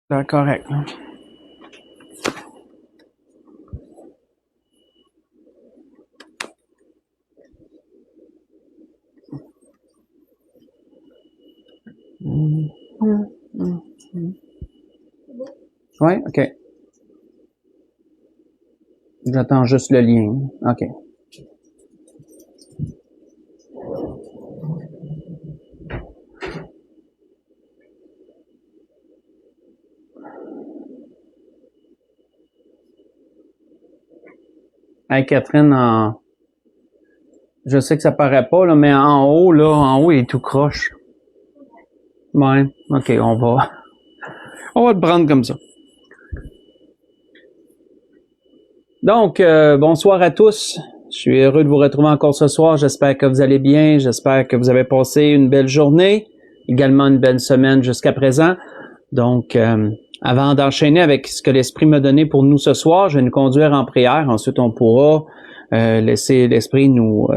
C'est correct. Là. Oui, OK. J'attends juste le lien. OK. Hey, Catherine, je sais que ça paraît pas, là, mais en haut, il est tout croche. Ouais, OK, on va te prendre comme ça. Donc, bonsoir à tous. Je suis heureux de vous retrouver encore ce soir. J'espère que vous allez bien. J'espère que vous avez passé une belle journée, également une belle semaine jusqu'à présent. Donc, avant d'enchaîner avec ce que l'Esprit m'a donné pour nous ce soir, je vais nous conduire en prière. Ensuite, on pourra laisser l'Esprit nous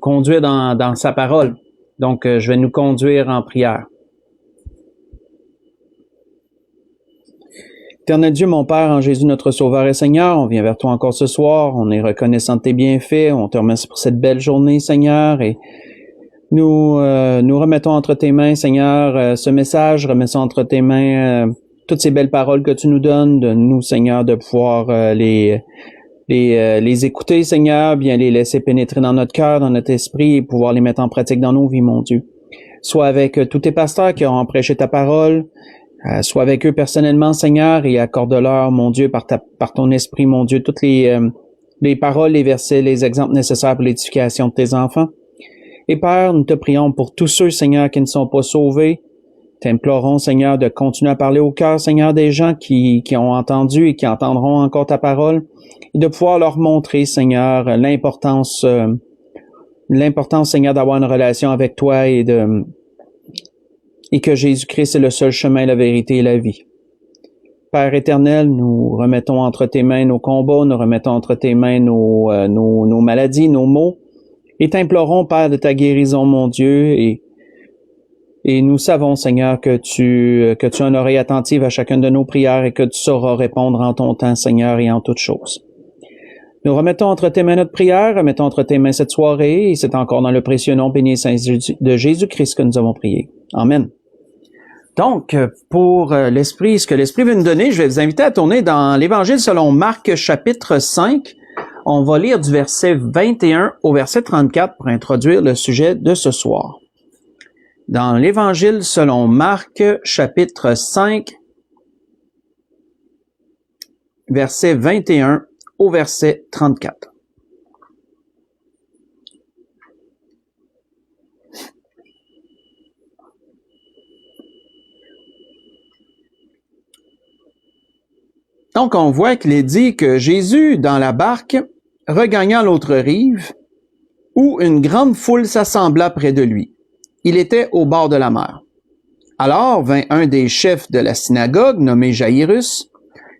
conduire dans sa parole. Donc, je vais nous conduire en prière. Éternel Dieu, mon Père, en Jésus, notre Sauveur et Seigneur, on vient vers toi encore ce soir. On est reconnaissant de tes bienfaits. On te remercie pour cette belle journée, Seigneur. Et nous remettons entre tes mains, Seigneur, ce message. Remettons entre tes mains toutes ces belles paroles que tu nous donnes. De nous, Seigneur, de pouvoir les écouter, Seigneur, bien les laisser pénétrer dans notre cœur, dans notre esprit et pouvoir les mettre en pratique dans nos vies, mon Dieu. Soit avec tous tes pasteurs qui ont prêché ta parole, sois avec eux personnellement, Seigneur, et accorde-leur, mon Dieu, par ton esprit, mon Dieu, toutes les paroles, les versets, les exemples nécessaires pour l'édification de tes enfants. Et Père, nous te prions pour tous ceux, Seigneur, qui ne sont pas sauvés. T'implorons, Seigneur, de continuer à parler au cœur, Seigneur, des gens qui ont entendu et qui entendront encore ta parole, et de pouvoir leur montrer, Seigneur, l'importance, Seigneur, d'avoir une relation avec toi et que Jésus-Christ est le seul chemin, la vérité et la vie. Père éternel, nous remettons entre tes mains nos combats, nous remettons entre tes mains nos maladies, nos maux, et t'implorons, Père, de ta guérison, mon Dieu, et nous savons, Seigneur, que tu as une oreille attentive à chacune de nos prières et que tu sauras répondre en ton temps, Seigneur, et en toutes choses. Nous remettons entre tes mains notre prière, remettons entre tes mains cette soirée, et c'est encore dans le précieux nom béni et saint de Jésus-Christ que nous avons prié. Amen. Donc, pour l'Esprit, ce que l'Esprit veut nous donner, je vais vous inviter à tourner dans l'Évangile selon Marc, chapitre 5. On va lire du verset 21 au verset 34 pour introduire le sujet de ce soir. Dans l'Évangile selon Marc, chapitre 5, verset 21 au verset 34. Donc, on voit qu'il est dit que Jésus, dans la barque, regagna l'autre rive, où une grande foule s'assembla près de lui. Il était au bord de la mer. Alors vint un des chefs de la synagogue, nommé Jaïrus,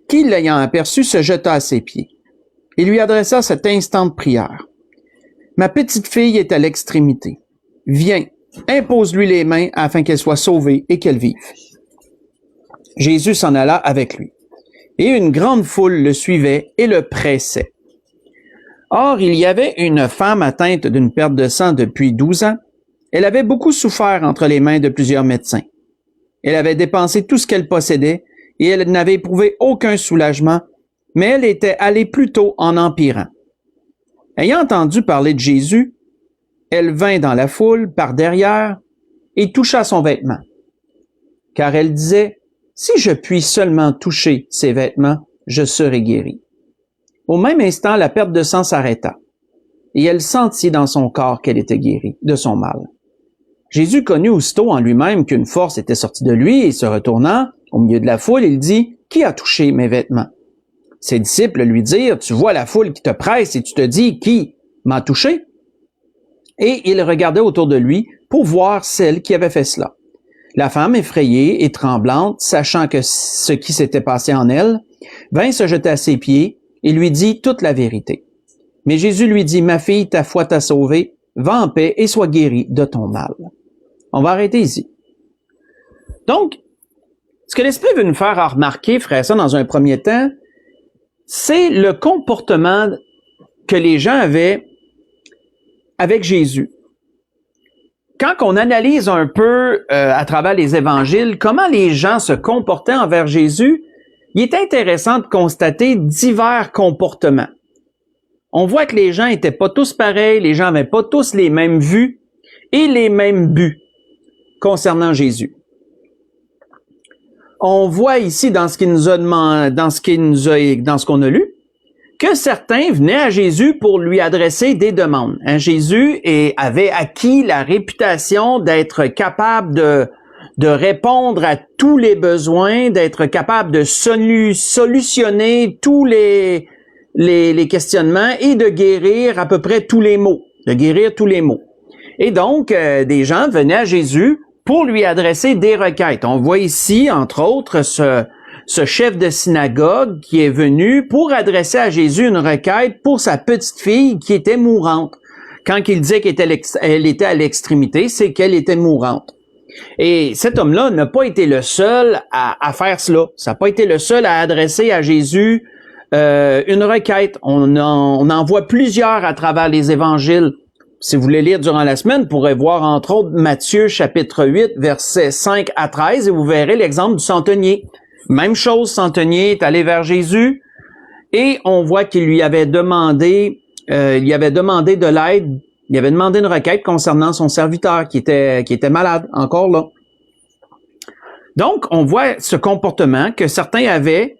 qui, l'ayant aperçu, se jeta à ses pieds. Il lui adressa cette instante prière. « Ma petite fille est à l'extrémité. Viens, impose-lui les mains afin qu'elle soit sauvée et qu'elle vive. » Jésus s'en alla avec lui. Et une grande foule le suivait et le pressait. Or, il y avait une femme atteinte d'une perte de sang depuis 12 ans. Elle avait beaucoup souffert entre les mains de plusieurs médecins. Elle avait dépensé tout ce qu'elle possédait et elle n'avait éprouvé aucun soulagement, mais elle était allée plutôt en empirant. Ayant entendu parler de Jésus, elle vint dans la foule par derrière et toucha son vêtement. Car elle disait, « Si je puis seulement toucher ses vêtements, je serai guérie. » Au même instant, la perte de sang s'arrêta, et elle sentit dans son corps qu'elle était guérie de son mal. Jésus connut aussitôt en lui-même qu'une force était sortie de lui, et se retournant au milieu de la foule, il dit, « Qui a touché mes vêtements? » Ses disciples lui dirent, « Tu vois la foule qui te presse et tu te dis, qui m'a touché? » Et il regardait autour de lui pour voir celle qui avait fait cela. La femme, effrayée et tremblante, sachant que ce qui s'était passé en elle, vint se jeter à ses pieds et lui dit toute la vérité. Mais Jésus lui dit, « Ma fille, ta foi t'a sauvée, va en paix et sois guérie de ton mal. » On va arrêter ici. Donc, Ce que l'Esprit veut nous faire remarquer, frère, ça, dans un premier temps, c'est le comportement que les gens avaient avec Jésus. Quand on analyse un peu à travers les évangiles, comment les gens se comportaient envers Jésus, il est intéressant de constater divers comportements. On voit que les gens étaient pas tous pareils, les gens n'avaient pas tous les mêmes vues et les mêmes buts concernant Jésus. On voit ici dans ce qu'il nous a demandé, dans ce qu'on a lu, que certains venaient à Jésus pour lui adresser des demandes. Jésus avait acquis la réputation d'être capable de répondre à tous les besoins, d'être capable de solutionner tous les questionnements et de guérir à peu près tous les maux, Et donc, des gens venaient à Jésus pour lui adresser des requêtes. On voit ici, entre autres, ce chef de synagogue qui est venu pour adresser à Jésus une requête pour sa petite fille qui était mourante. Quand il disait qu'elle était à l'extrémité, c'est qu'elle était mourante. Et cet homme-là n'a pas été le seul à faire cela. Ça n'a pas été le seul à adresser à Jésus une requête. On en voit plusieurs à travers les évangiles. Si vous voulez lire durant la semaine, vous pourrez voir entre autres Matthieu chapitre 8, versets 5 à 13, et vous verrez l'exemple du centenier. Même chose, centenier est allé vers Jésus, et on voit qu'il lui avait demandé, de l'aide, il avait demandé une requête concernant son serviteur qui était malade, encore là. Donc, on voit ce comportement que certains avaient,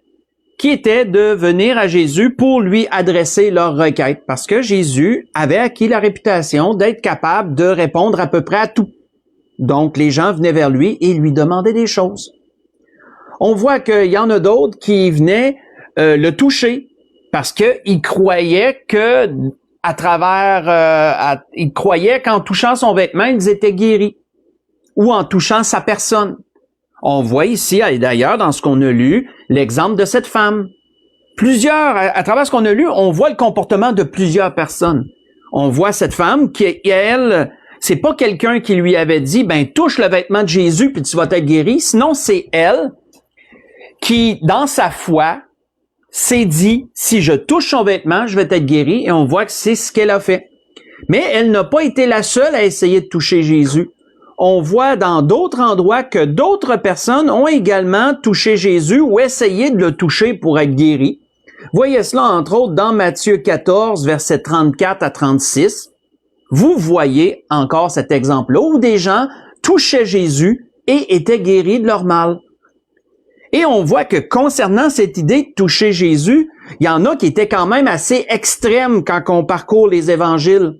qui était de venir à Jésus pour lui adresser leur requête, parce que Jésus avait acquis la réputation d'être capable de répondre à peu près à tout. Donc, les gens venaient vers lui et lui demandaient des choses. On voit qu'il y en a d'autres qui venaient le toucher, parce qu'ils croyaient que ils croyaient qu'en touchant son vêtement, ils étaient guéris, ou en touchant sa personne. On voit ici, et d'ailleurs, dans ce qu'on a lu, l'exemple de cette femme. À travers ce qu'on a lu, on voit le comportement de plusieurs personnes. On voit cette femme qui, elle, c'est pas quelqu'un qui lui avait dit, ben, touche le vêtement de Jésus puis tu vas être guéri. Sinon, c'est elle qui, dans sa foi, s'est dit, si je touche son vêtement, je vais être guéri. Et on voit que c'est ce qu'elle a fait. Mais elle n'a pas été la seule à essayer de toucher Jésus. On voit dans d'autres endroits que d'autres personnes ont également touché Jésus ou essayé de le toucher pour être guéri. Voyez cela entre autres dans Matthieu 14, versets 34 à 36. Vous voyez encore cet exemple-là où des gens touchaient Jésus et étaient guéris de leur mal. Et on voit que concernant cette idée de toucher Jésus, il y en a qui étaient quand même assez extrêmes quand on parcourt les évangiles.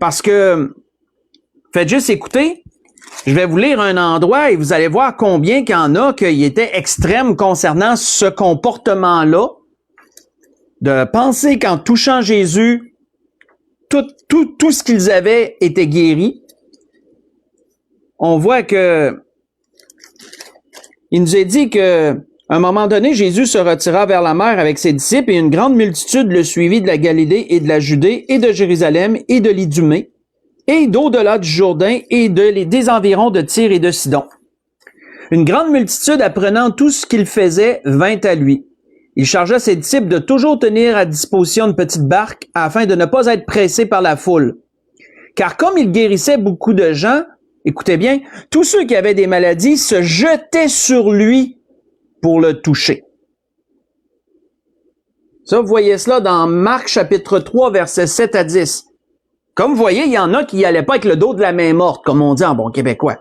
Parce que, faites juste écouter, je vais vous lire un endroit et vous allez voir combien qu'il y en a qui étaient extrêmes concernant ce comportement-là, de penser qu'en touchant Jésus, tout ce qu'ils avaient était guéri. On voit que il nous est dit que à un moment donné, Jésus se retira vers la mer avec ses disciples et une grande multitude le suivit de la Galilée et de la Judée et de Jérusalem et de l'Idumée et d'au-delà du Jourdain et des environs de Tyr et de Sidon. Une grande multitude, apprenant tout ce qu'il faisait, vint à lui. Il chargea ses disciples de toujours tenir à disposition une petite barque afin de ne pas être pressés par la foule. Car comme il guérissait beaucoup de gens, écoutez bien, tous ceux qui avaient des maladies se jetaient sur lui pour le toucher. Ça, vous voyez cela dans Marc chapitre 3, versets 7 à 10. Comme vous voyez, il y en a qui n'allaient pas avec le dos de la main morte, comme on dit en bon québécois.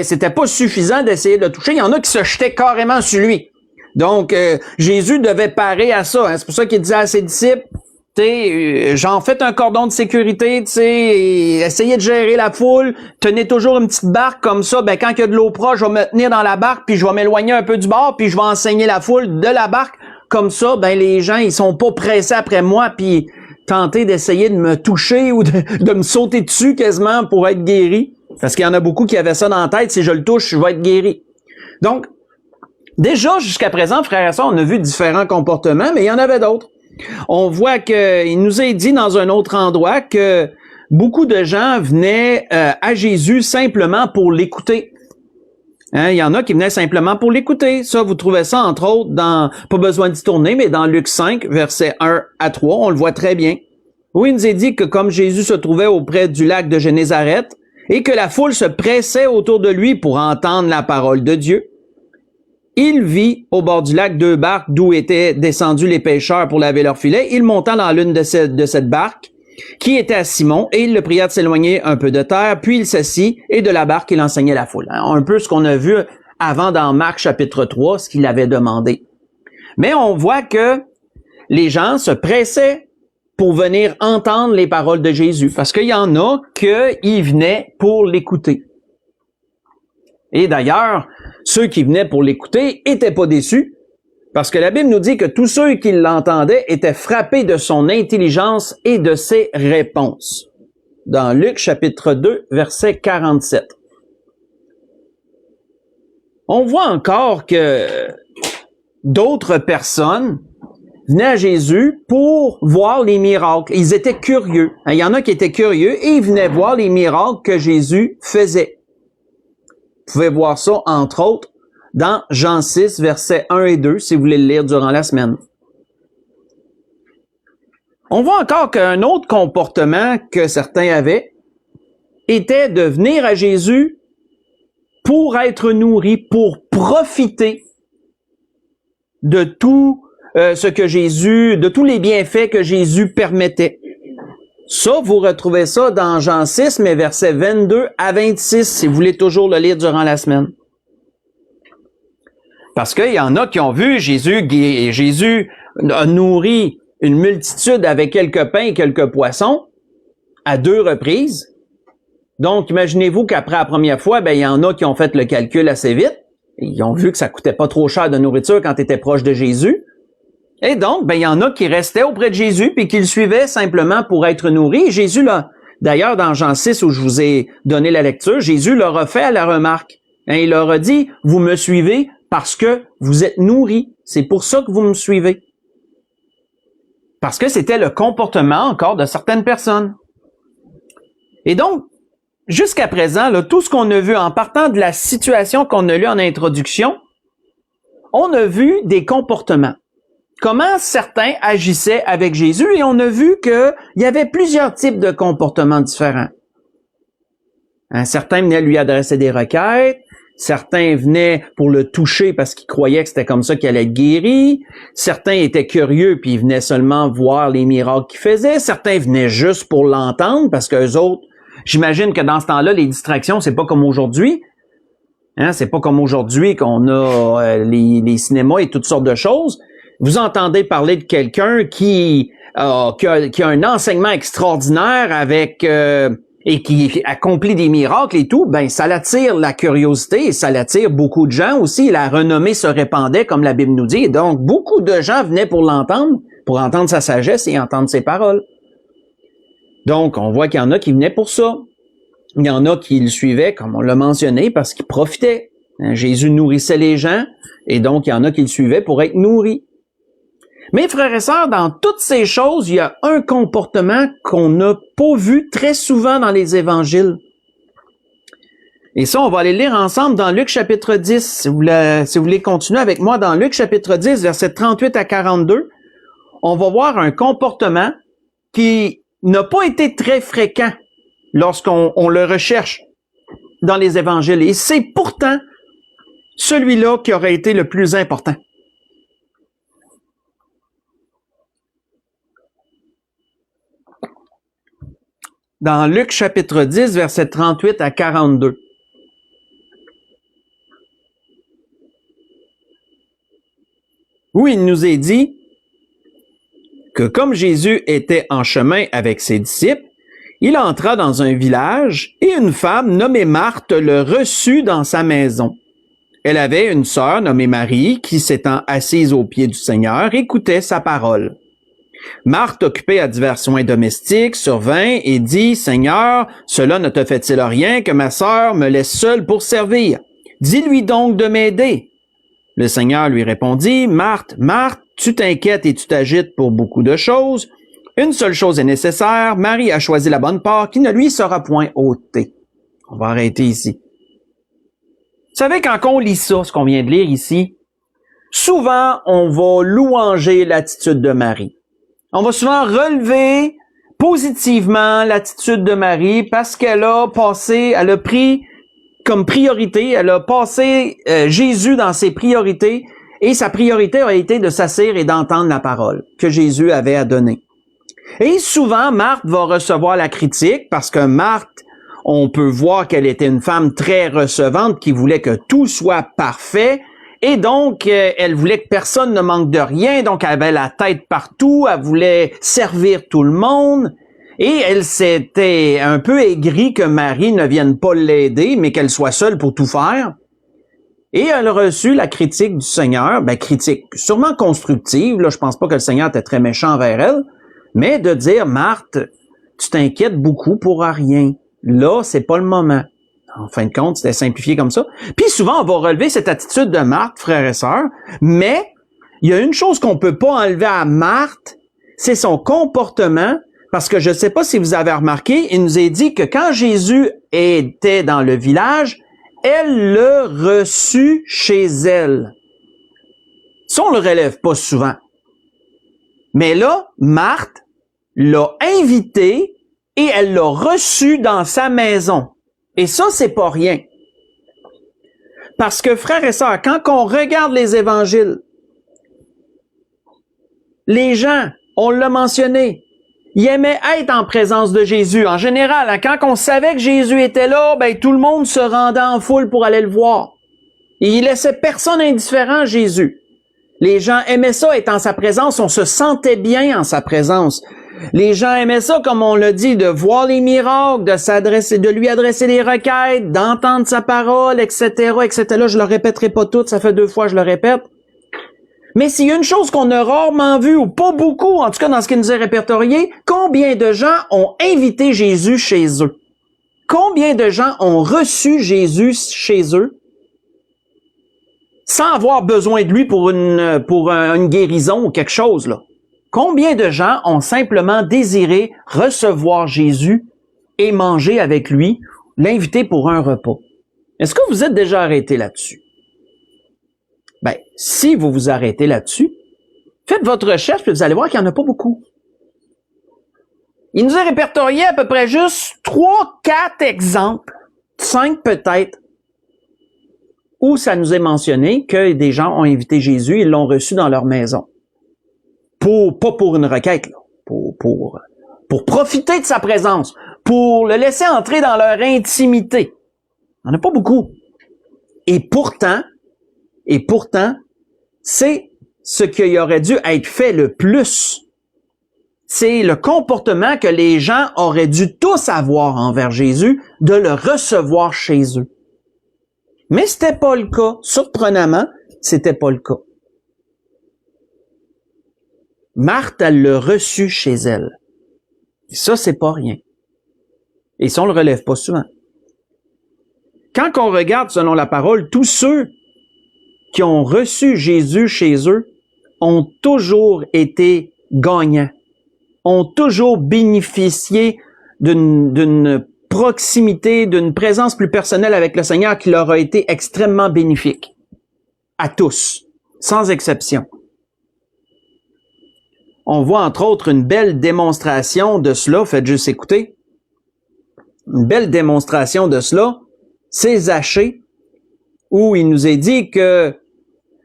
C'était pas suffisant d'essayer de le toucher. Il y en a qui se jetaient carrément sur lui. Donc, Jésus devait parer à ça. C'est pour ça qu'il disait à ses disciples, j'en fais un cordon de sécurité, essayez de gérer la foule, tenez toujours une petite barque comme ça, ben quand il y a de l'eau proche, je vais me tenir dans la barque, puis je vais m'éloigner un peu du bord, puis je vais enseigner la foule de la barque. Comme ça, ben les gens, ils sont pas pressés après moi, puis tenter d'essayer de me toucher ou de me sauter dessus quasiment pour être guéri. Parce qu'il y en a beaucoup qui avaient ça dans la tête, si je le touche, je vais être guéri. Donc, déjà, jusqu'à présent, frères et sœurs, on a vu différents comportements, mais il y en avait d'autres. On voit qu'il nous est dit dans un autre endroit que beaucoup de gens venaient à Jésus simplement pour l'écouter. Hein, il y en a qui venaient simplement pour l'écouter. Ça, vous trouvez ça, entre autres, pas besoin d'y tourner, mais dans Luc 5, versets 1 à 3, on le voit très bien. Où il nous est dit que comme Jésus se trouvait auprès du lac de Génézareth, et que la foule se pressait autour de lui pour entendre la parole de Dieu, il vit au bord du lac 2 barques d'où étaient descendus les pêcheurs pour laver leurs filets. Il monta dans l'une de cette barque, qui était à Simon, et il le pria de s'éloigner un peu de terre, puis il s'assit, et de la barque, il enseignait la foule. Un peu ce qu'on a vu avant dans Marc chapitre 3, ce qu'il avait demandé. Mais on voit que les gens se pressaient pour venir entendre les paroles de Jésus, parce qu'il y en a qui venaient pour l'écouter. Et d'ailleurs, ceux qui venaient pour l'écouter étaient pas déçus, parce que la Bible nous dit que tous ceux qui l'entendaient étaient frappés de son intelligence et de ses réponses. Dans Luc chapitre 2, verset 47. On voit encore que d'autres personnes venaient à Jésus pour voir les miracles. Ils étaient curieux. Il y en a qui étaient curieux et ils venaient voir les miracles que Jésus faisait. Vous pouvez voir ça, entre autres, dans Jean 6, versets 1 et 2, si vous voulez le lire durant la semaine. On voit encore qu'un autre comportement que certains avaient était de venir à Jésus pour être nourris, pour profiter de tout de tous les bienfaits que Jésus permettait. Ça, vous retrouvez ça dans Jean 6, mais versets 22 à 26, si vous voulez toujours le lire durant la semaine. Parce qu'il y en a qui ont vu Jésus a nourri une multitude avec quelques pains et quelques poissons à 2 reprises. Donc, imaginez-vous qu'après la première fois, il y en a qui ont fait le calcul assez vite. Ils ont vu que ça coûtait pas trop cher de nourriture quand tu étais proche de Jésus. Et donc, il y en a qui restaient auprès de Jésus puis qui le suivaient simplement pour être nourris. Et Jésus, d'ailleurs, dans Jean 6, où je vous ai donné la lecture, Jésus leur a fait la remarque. Il leur a dit, « Vous me suivez parce que vous êtes nourris. C'est pour ça que vous me suivez. » Parce que c'était le comportement encore de certaines personnes. Et donc, jusqu'à présent, tout ce qu'on a vu en partant de la situation qu'on a lue en introduction, on a vu des comportements. Comment certains agissaient avec Jésus et on a vu qu'il y avait plusieurs types de comportements différents. Certains venaient lui adresser des requêtes, certains venaient pour le toucher parce qu'ils croyaient que c'était comme ça qu'il allait être guéri, certains étaient curieux puis ils venaient seulement voir les miracles qu'il faisait, certains venaient juste pour l'entendre parce qu'eux autres, j'imagine que dans ce temps-là, les distractions, c'est pas comme aujourd'hui. C'est pas comme aujourd'hui qu'on a les cinémas et toutes sortes de choses. Vous entendez parler de quelqu'un qui a un enseignement extraordinaire et qui accomplit des miracles et tout, ça l'attire la curiosité et ça l'attire beaucoup de gens aussi. La renommée se répandait, comme la Bible nous dit. Et donc, beaucoup de gens venaient pour l'entendre, pour entendre sa sagesse et entendre ses paroles. Donc, on voit qu'il y en a qui venaient pour ça. Il y en a qui le suivaient, comme on l'a mentionné, parce qu'ils profitaient. Jésus nourrissait les gens et donc il y en a qui le suivaient pour être nourris. Mais frères et sœurs, dans toutes ces choses, il y a un comportement qu'on n'a pas vu très souvent dans les évangiles. Et ça, on va aller lire ensemble dans Luc chapitre 10. Si vous voulez continuer avec moi dans Luc chapitre 10, versets 38 à 42, on va voir un comportement qui n'a pas été très fréquent lorsqu'on le recherche dans les évangiles. Et c'est pourtant celui-là qui aurait été le plus important. Dans Luc chapitre 10, versets 38 à 42. Où il nous est dit que comme Jésus était en chemin avec ses disciples, il entra dans un village et une femme nommée Marthe le reçut dans sa maison. Elle avait une sœur nommée Marie qui, s'étant assise aux pieds du Seigneur, écoutait sa parole. Marthe, occupée à divers soins domestiques, survint et dit, « Seigneur, cela ne te fait-il rien que ma sœur me laisse seule pour servir? Dis-lui donc de m'aider. » Le Seigneur lui répondit, « Marthe, Marthe, tu t'inquiètes et tu t'agites pour beaucoup de choses. Une seule chose est nécessaire, Marie a choisi la bonne part qui ne lui sera point ôtée. » On va arrêter ici. Vous savez, quand on lit ça, ce qu'on vient de lire ici, souvent, on va louanger l'attitude de Marie. On va souvent relever positivement l'attitude de Marie parce qu'elle a pris comme priorité, elle a passé Jésus dans ses priorités et sa priorité a été de s'asseoir et d'entendre la parole que Jésus avait à donner. Et souvent, Marthe va recevoir la critique parce que Marthe, on peut voir qu'elle était une femme très recevante qui voulait que tout soit parfait et donc elle voulait que personne ne manque de rien, donc elle avait la tête partout, elle voulait servir tout le monde. Et elle s'était un peu aigrie que Marie ne vienne pas l'aider, mais qu'elle soit seule pour tout faire. Et elle a reçu la critique du Seigneur, critique sûrement constructive, là, je pense pas que le Seigneur était très méchant envers elle, mais de dire, Marthe, tu t'inquiètes beaucoup pour rien. Là, c'est pas le moment. En fin de compte, c'était simplifié comme ça. Puis souvent, on va relever cette attitude de Marthe, frères et sœurs, mais il y a une chose qu'on peut pas enlever à Marthe, c'est son comportement. Parce que je ne sais pas si vous avez remarqué, il nous est dit que quand Jésus était dans le village, elle le reçut chez elle. Ça, on le relève pas souvent. Mais là, Marthe l'a invité et elle l'a reçu dans sa maison. Et ça, c'est pas rien. Parce que, frères et sœurs, quand on regarde les évangiles, les gens, on l'a mentionné, ils aimaient être en présence de Jésus. En général, quand on savait que Jésus était là, tout le monde se rendait en foule pour aller le voir. Et il laissait personne indifférent à Jésus. Les gens aimaient ça, être en sa présence. On se sentait bien en sa présence. Les gens aimaient ça, comme on l'a dit, de voir les miracles, de lui adresser des requêtes, d'entendre sa parole, etc., etc. Là, je le répéterai pas tout, ça fait 2 fois que je le répète. Mais s'il y a une chose qu'on a rarement vue, ou pas beaucoup, en tout cas dans ce qui nous est répertorié, combien de gens ont invité Jésus chez eux? Combien de gens ont reçu Jésus chez eux sans avoir besoin de lui pour une guérison ou quelque chose, là? Combien de gens ont simplement désiré recevoir Jésus et manger avec lui, l'inviter pour un repas? Est-ce que vous êtes déjà arrêté là-dessus? Si vous vous arrêtez là-dessus, faites votre recherche et vous allez voir qu'il n'y en a pas beaucoup. Il nous a répertorié à peu près juste 3, 4 exemples, 5 peut-être, où ça nous est mentionné que des gens ont invité Jésus et l'ont reçu dans leur maison. Pas pour une requête, là, pour profiter de sa présence, pour le laisser entrer dans leur intimité. Il n'y en a pas beaucoup. Et pourtant, c'est ce qui aurait dû être fait le plus. C'est le comportement que les gens auraient dû tous avoir envers Jésus, de le recevoir chez eux. Mais c'était pas le cas. Surprenamment, c'était pas le cas. Marthe, elle l'a reçu chez elle. Et ça, c'est pas rien. Et ça, on le relève pas souvent. Quand on regarde selon la parole, tous ceux qui ont reçu Jésus chez eux ont toujours été gagnants, ont toujours bénéficié d'une proximité, d'une présence plus personnelle avec le Seigneur qui leur a été extrêmement bénéfique. À tous, sans exception. On voit entre autres une belle démonstration de cela, faites juste écouter. Une belle démonstration de cela, c'est Zachée, où il nous est dit que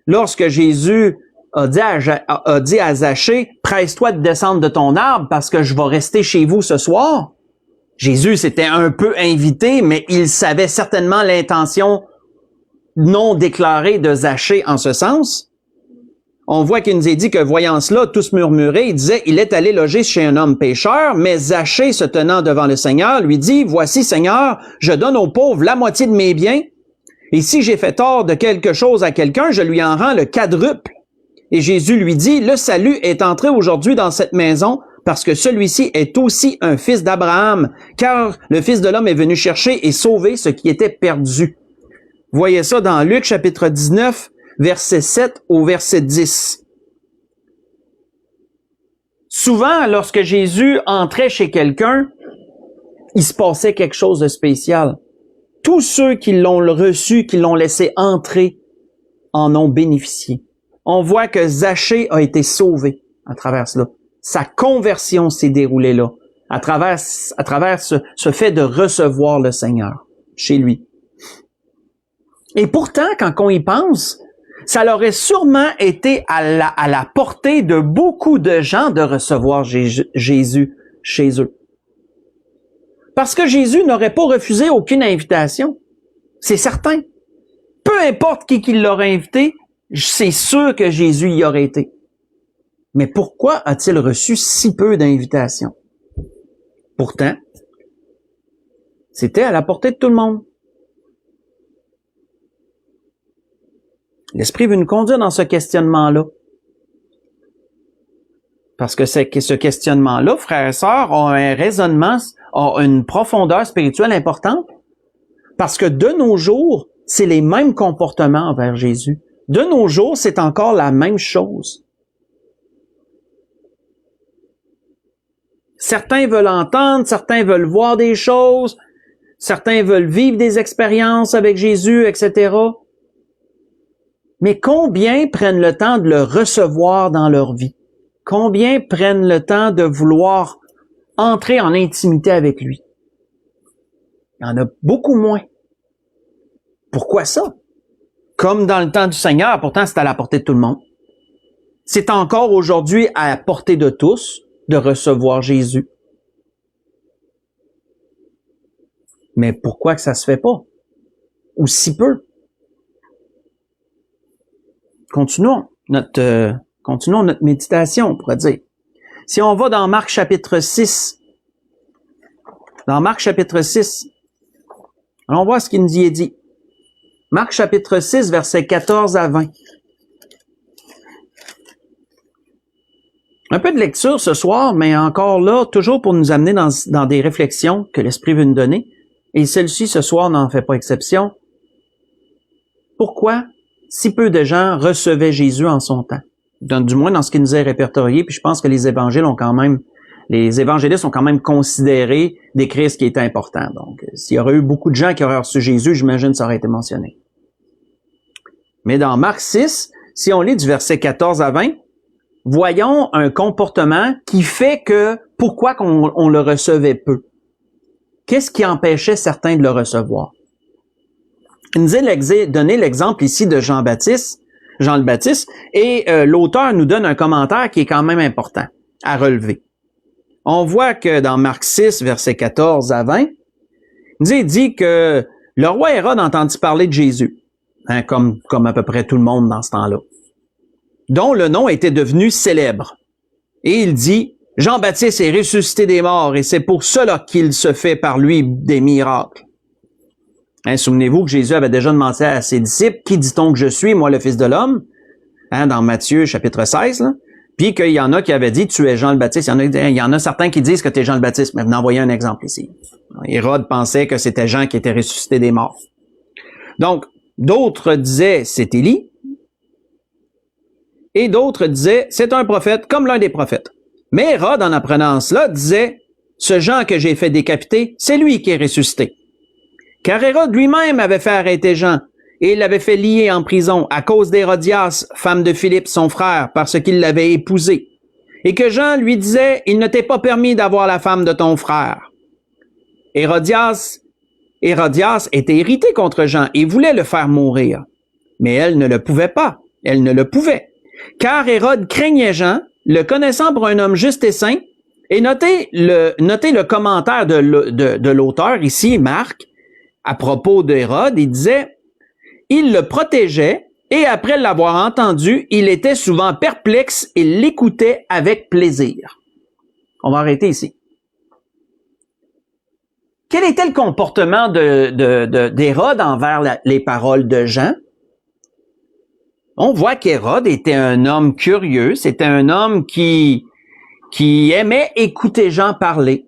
lorsque Jésus a dit à Zachée, « Presse-toi de descendre de ton arbre parce que je vais rester chez vous ce soir. » Jésus s'était un peu invité, mais il savait certainement l'intention non déclarée de Zachée en ce sens. On voit qu'il nous est dit que voyant cela, tous murmuraient, il disait, il est allé loger chez un homme pécheur, mais Zachée, se tenant devant le Seigneur, lui dit, voici Seigneur, je donne aux pauvres la moitié de mes biens, et si j'ai fait tort de quelque chose à quelqu'un, je lui en rends le quadruple. Et Jésus lui dit, le salut est entré aujourd'hui dans cette maison, parce que celui-ci est aussi un fils d'Abraham, car le Fils de l'homme est venu chercher et sauver ce qui était perdu. Voyez ça dans Luc chapitre 19, verset 7 au verset 10. Souvent, lorsque Jésus entrait chez quelqu'un, il se passait quelque chose de spécial. tous ceux qui l'ont reçu, qui l'ont laissé entrer, en ont bénéficié. On voit que Zachée a été sauvé à travers cela. Sa conversion s'est déroulée là, à travers ce fait de recevoir le Seigneur chez lui. Et pourtant, quand on y pense, ça aurait sûrement été à la portée de beaucoup de gens de recevoir Jésus chez eux. Parce que Jésus n'aurait pas refusé aucune invitation. C'est certain. Peu importe qui l'aurait invité, c'est sûr que Jésus y aurait été. Mais pourquoi a-t-il reçu si peu d'invitations? Pourtant, c'était à la portée de tout le monde. L'Esprit veut nous conduire dans ce questionnement-là. Parce que ce questionnement-là, frères et sœurs, a un raisonnement, a une profondeur spirituelle importante. Parce que de nos jours, c'est les mêmes comportements envers Jésus. De nos jours, c'est encore la même chose. Certains veulent entendre, certains veulent voir des choses, certains veulent vivre des expériences avec Jésus, etc. Mais combien prennent le temps de le recevoir dans leur vie? Combien prennent le temps de vouloir entrer en intimité avec lui? Il y en a beaucoup moins. Pourquoi ça? Comme dans le temps du Seigneur, pourtant c'est à la portée de tout le monde. C'est encore aujourd'hui à la portée de tous de recevoir Jésus. Mais pourquoi que ça se fait pas? Ou si peu? Continuons notre méditation, on pourrait dire. Si on va dans Marc chapitre 6, allons voir ce qu'il nous y est dit. Marc chapitre 6, versets 14 à 20. Un peu de lecture ce soir, mais encore là, toujours pour nous amener dans des réflexions que l'Esprit veut nous donner. Et celle-ci, ce soir, n'en fait pas exception. Pourquoi si peu de gens recevaient Jésus en son temps? Du moins dans ce qui nous est répertorié, puis je pense que les évangélistes ont quand même considéré d'écrire ce qui était important. Donc, s'il y aurait eu beaucoup de gens qui auraient reçu Jésus, j'imagine que ça aurait été mentionné. Mais dans Marc 6, si on lit du verset 14 à 20, voyons un comportement qui fait que pourquoi on le recevait peu. Qu'est-ce qui empêchait certains de le recevoir? Il nous est donné l'exemple ici de Jean le Baptiste, et l'auteur nous donne un commentaire qui est quand même important à relever. On voit que dans Marc 6, versets 14 à 20, il dit que le roi Hérode entendit parler de Jésus, comme à peu près tout le monde dans ce temps-là, dont le nom était devenu célèbre. Et il dit, Jean-Baptiste est ressuscité des morts, et c'est pour cela qu'il se fait par lui des miracles. Souvenez-vous que Jésus avait déjà demandé à ses disciples, « Qui dit-on que je suis, moi le Fils de l'homme? » Dans Matthieu chapitre 16, là. Puis qu'il y en a qui avaient dit, « Tu es Jean le Baptiste. » Il y en a certains qui disent que tu es Jean le Baptiste. Mais vous envoyez un exemple ici. Hérode pensait que c'était Jean qui était ressuscité des morts. Donc, d'autres disaient, c'est Élie. Et d'autres disaient, c'est un prophète comme l'un des prophètes. Mais Hérode, en apprenant cela, disait, ce Jean que j'ai fait décapiter, c'est lui qui est ressuscité. Car Hérode lui-même avait fait arrêter Jean, et il l'avait fait lier en prison à cause d'Hérodias, femme de Philippe, son frère, parce qu'il l'avait épousée. Et que Jean lui disait, il ne t'est pas permis d'avoir la femme de ton frère. Hérodias était irritée contre Jean et voulait le faire mourir. Mais elle ne le pouvait pas. Elle ne le pouvait. Car Hérode craignait Jean, le connaissant pour un homme juste et saint, et notez le commentaire de l'auteur ici, Marc, à propos d'Hérode, il disait, il le protégeait, et après l'avoir entendu, il était souvent perplexe et l'écoutait avec plaisir. On va arrêter ici. Quel était le comportement d'Hérode envers les paroles de Jean? On voit qu'Hérode était un homme curieux, c'était un homme qui aimait écouter Jean parler.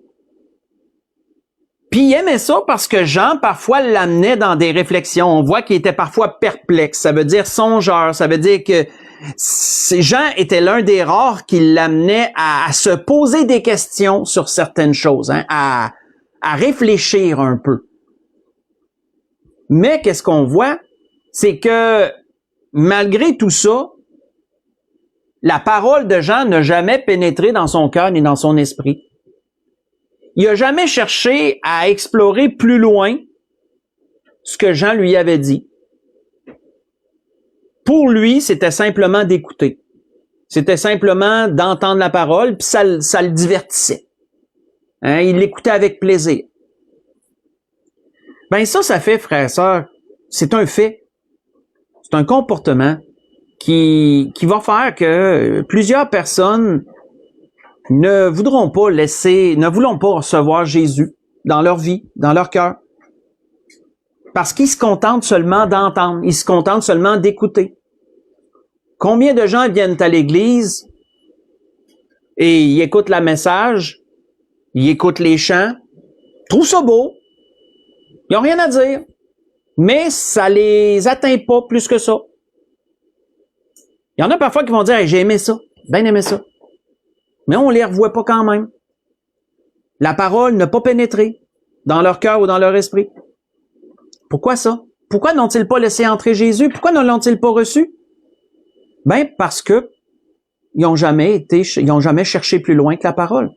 Puis il aimait ça parce que Jean, parfois, l'amenait dans des réflexions. On voit qu'il était parfois perplexe. Ça veut dire songeur. Ça veut dire que Jean était l'un des rares qui l'amenait à se poser des questions sur certaines choses, à réfléchir un peu. Mais qu'est-ce qu'on voit? C'est que malgré tout ça, la parole de Jean n'a jamais pénétré dans son cœur ni dans son esprit. Il n'a jamais cherché à explorer plus loin ce que Jean lui avait dit. Pour lui, c'était simplement d'écouter. C'était simplement d'entendre la parole, puis ça le divertissait. Hein, il l'écoutait avec plaisir. Ben ça fait, frères et sœurs, c'est un fait. C'est un comportement qui va faire que plusieurs personnes ne voudront pas recevoir Jésus dans leur vie, dans leur cœur. Parce qu'ils se contentent seulement d'entendre, ils se contentent seulement d'écouter. Combien de gens viennent à l'église et ils écoutent le message, ils écoutent les chants, trouvent ça beau, ils n'ont rien à dire, mais ça les atteint pas plus que ça. Il y en a parfois qui vont dire hey, « j'ai aimé ça, bien aimé ça ». Mais on les revoit pas quand même. La parole n'a pas pénétré dans leur cœur ou dans leur esprit. Pourquoi ça? Pourquoi n'ont-ils pas laissé entrer Jésus? Pourquoi ne l'ont-ils pas reçu? Ben, parce que ils n'ont jamais cherché plus loin que la parole.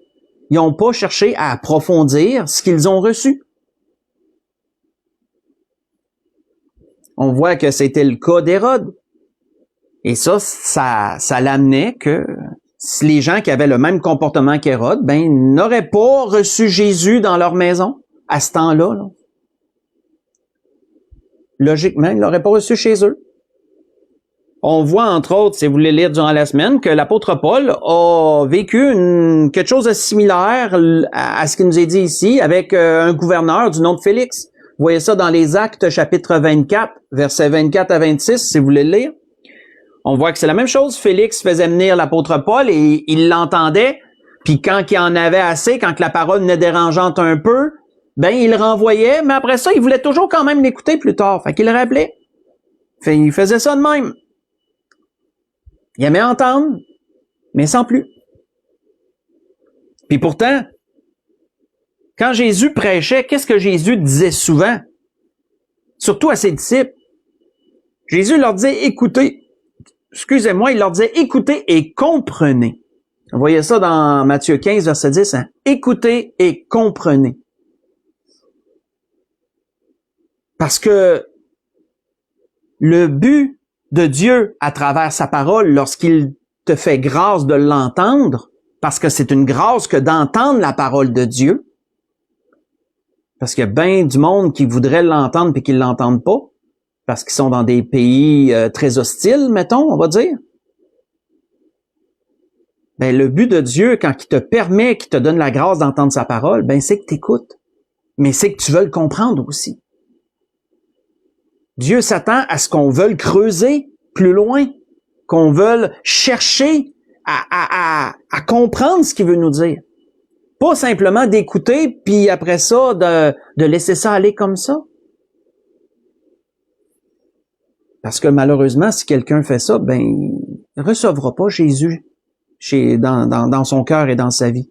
Ils n'ont pas cherché à approfondir ce qu'ils ont reçu. On voit que c'était le cas d'Hérode. Et ça l'amenait que les gens qui avaient le même comportement qu'Hérode, ben, n'auraient pas reçu Jésus dans leur maison à ce temps-là. Là. Logiquement, ils ne l'auraient pas reçu chez eux. On voit, entre autres, si vous voulez lire durant la semaine, que l'apôtre Paul a vécu quelque chose de similaire à ce qu'il nous est dit ici avec un gouverneur du nom de Félix. Vous voyez ça dans les Actes, chapitre 24, versets 24 à 26, si vous voulez le lire. On voit que c'est la même chose. Félix faisait venir l'apôtre Paul et il l'entendait. Puis quand il en avait assez, quand la parole venait dérangeante un peu, ben il le renvoyait. Mais après ça, il voulait toujours quand même l'écouter plus tard. Fait qu'il le rappelait. Il faisait ça de même. Il aimait entendre, mais sans plus. Puis pourtant, quand Jésus prêchait, qu'est-ce que Jésus disait souvent? Surtout à ses disciples. Jésus leur disait, écoutez. Excusez-moi, il leur disait, écoutez et comprenez. Vous voyez ça dans Matthieu 15, verset 10. Hein? Écoutez et comprenez. Parce que le but de Dieu à travers sa parole, lorsqu'il te fait grâce de l'entendre, parce que c'est une grâce que d'entendre la parole de Dieu, parce qu'il y a bien du monde qui voudrait l'entendre puis qui ne l'entendent pas, parce qu'ils sont dans des pays très hostiles, mettons, on va dire. Ben, le but de Dieu, quand il te permet, qu'il te donne la grâce d'entendre sa parole, ben, c'est que tu écoutes. Mais c'est que tu veux le comprendre aussi. Dieu s'attend à ce qu'on veuille creuser plus loin, qu'on veuille chercher à comprendre ce qu'il veut nous dire. Pas simplement d'écouter, puis après ça, de laisser ça aller comme ça. Parce que malheureusement, si quelqu'un fait ça, ben, il ne recevra pas Jésus dans son cœur et dans sa vie.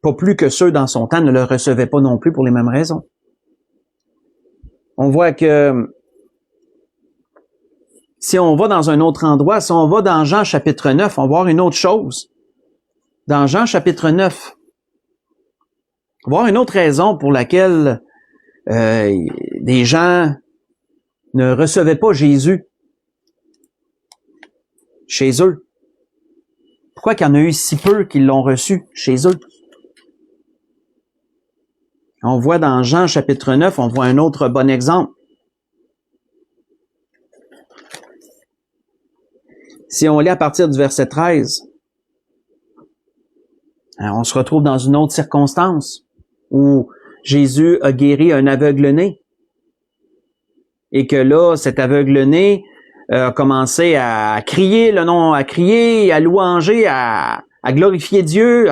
Pas plus que ceux dans son temps ne le recevaient pas non plus pour les mêmes raisons. On voit que si on va dans un autre endroit, si on va dans Jean chapitre 9, on va voir une autre chose. Dans Jean chapitre 9, on va voir une autre raison pour laquelle des gens ne recevaient pas Jésus chez eux. Pourquoi qu'il y en a eu si peu qui l'ont reçu chez eux? On voit dans Jean chapitre 9, on voit un autre bon exemple. Si on lit à partir du verset 13, on se retrouve dans une autre circonstance où Jésus a guéri un aveugle-né. Et que là, cet aveugle-né a commencé à crier le nom, à crier, à louanger, à glorifier Dieu,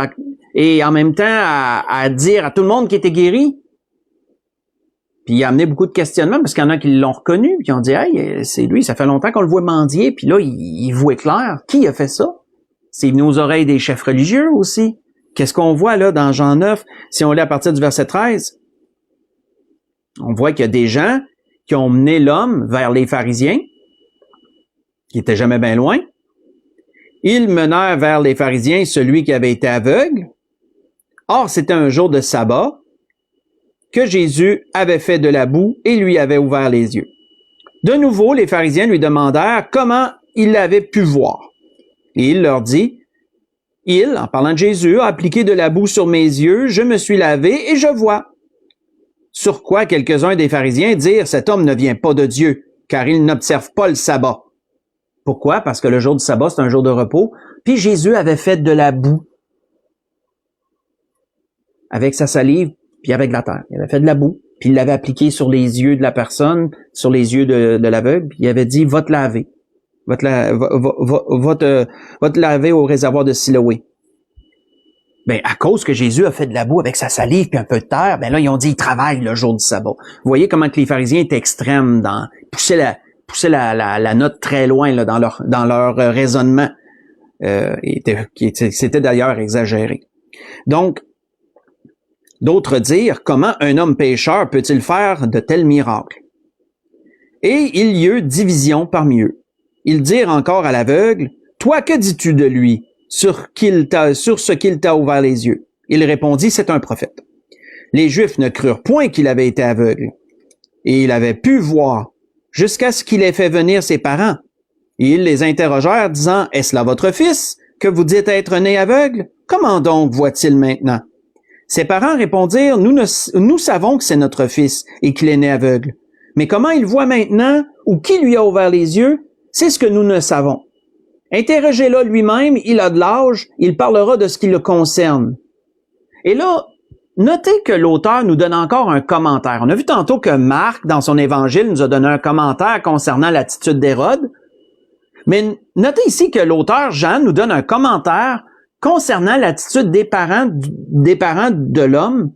et en même temps à dire à tout le monde qu'il était guéri. Puis il a amené beaucoup de questionnements parce qu'il y en a qui l'ont reconnu, puis qui ont dit « Hey, c'est lui, ça fait longtemps qu'on le voit mendier. » Puis là, il voit clair. Qui a fait ça? C'est venu aux oreilles des chefs religieux aussi. Qu'est-ce qu'on voit là dans Jean 9? Si on lit à partir du verset 13, on voit qu'il y a des gens qui ont mené l'homme vers les pharisiens, qui étaient jamais bien loin. Ils menèrent vers les pharisiens celui qui avait été aveugle. Or, c'était un jour de sabbat que Jésus avait fait de la boue et lui avait ouvert les yeux. De nouveau, les pharisiens lui demandèrent comment il avait pu voir. Et il leur dit, « Il, en parlant de Jésus, a appliqué de la boue sur mes yeux, je me suis lavé et je vois. » Sur quoi quelques-uns des pharisiens dirent, « Cet homme ne vient pas de Dieu, car il n'observe pas le sabbat. » Pourquoi? Parce que le jour du sabbat, c'est un jour de repos. Puis Jésus avait fait de la boue avec sa salive, puis avec la terre. Il avait fait de la boue, puis il l'avait appliqué sur les yeux de la personne, sur les yeux de l'aveugle, puis il avait dit, va te laver. Va te laver au réservoir de Siloé. Ben, à cause que Jésus a fait de la boue avec sa salive puis un peu de terre, ben là, ils ont dit, il travaille le jour du sabbat. Vous voyez comment que les pharisiens étaient extrêmes poussaient la note très loin, là, dans leur raisonnement. C'était d'ailleurs exagéré. Donc, d'autres dirent, comment un homme pécheur peut-il faire de tels miracles? Et il y eut division parmi eux. Ils dirent encore à l'aveugle, toi, que dis-tu de lui, sur ce qu'il t'a ouvert les yeux? Il répondit, c'est un prophète. Les Juifs ne crurent point qu'il avait été aveugle, et il avait pu voir, jusqu'à ce qu'il ait fait venir ses parents. Et ils les interrogèrent, disant, est-ce là votre fils, que vous dites être né aveugle? Comment donc voit-il maintenant? Ses parents répondirent, nous savons que c'est notre fils, et qu'il est né aveugle. Mais comment il voit maintenant, ou qui lui a ouvert les yeux? C'est ce que nous ne savons. Interrogez-le lui-même, il a de l'âge, il parlera de ce qui le concerne. Et là, notez que l'auteur nous donne encore un commentaire. On a vu tantôt que Marc, dans son évangile, nous a donné un commentaire concernant l'attitude d'Hérode. Mais notez ici que l'auteur Jean nous donne un commentaire concernant l'attitude des parents de l'homme